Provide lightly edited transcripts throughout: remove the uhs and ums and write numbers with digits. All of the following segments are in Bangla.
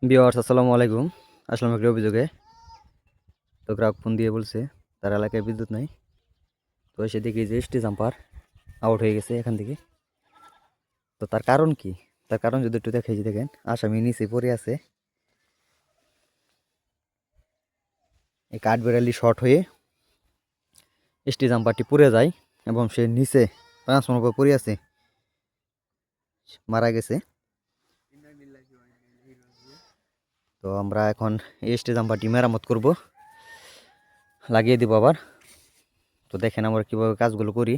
ভিউয়ার্স আসসালামু আলাইকুম। আসলাম একটা অভিযোগে। তো গ্রাহক ফোন দিয়ে বলছে তার এলাকায় বিদ্যুৎ নাই। তো এসে দেখি যে এসটি জাম্পার আউট হয়ে গেছে এখান থেকে। তো তার কারণ কি? তার কারণ যদি একটু দেখাই যে দেখেন আসামি নিচে পড়ে আছে। এই কাঠ বেড়ালি শর্ট হয়ে এসটি জাম্পারটি পুড়ে যায় এবং সে নিচে ট্রান্সফর্মার উপর পড়ে আছে, মারা গেছে। তো আমরা এখন এসটি জাম্পারটি মেরামত করব, লাগিয়ে দিব আবার। তো দেখেন আমরা কীভাবে কাজগুলো করি।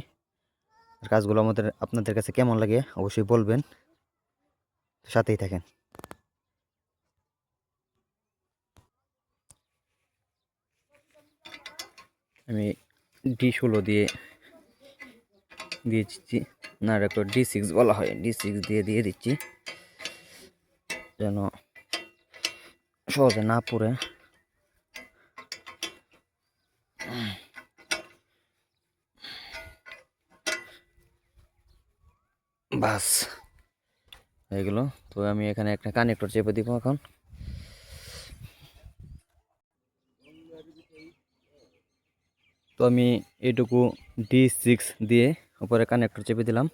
আর কাজগুলো আপনাদের কাছে কেমন লাগে অবশ্যই বলবেন, সাথেই থাকেন। আমি D16 দিয়ে দিচ্ছি, না এটা D6 বলা হয়, D6 দিয়ে দিচ্ছি যেন সহজে না পড়ে। বাস হয়ে গেল। তো আমি এখানে একটা কানেক্টর চেপে দিব এখন। তো আমি এইটুকু D6 দিয়ে উপরে কানেক্টর চেপে দিলাম।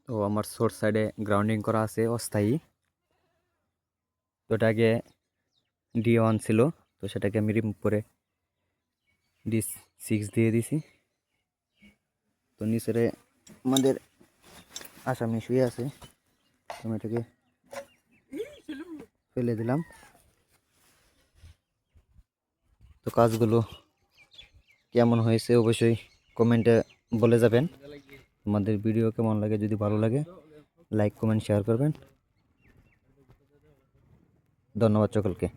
তো আমার সোর্স সাইডে গ্রাউন্ডিং করা আছে অস্থায়ী। তো এটা আগে D1 ছিল, তো সেটাকে আমি রিমুভ করে D6 দিয়ে দিছি। তো নিচেরে আমাদের আসামি শুয়ে আছে, আমি এটাকে ফেলে দিলাম। তো কাজগুলো কেমন হয়েছে অবশ্যই কমেন্টে বলে যাবেন। আমাদের ভিডিও কেমন লাগে, যদি ভালো লাগে লাইক কমেন্ট শেয়ার করবেন। ধন্যবাদ সকলকে।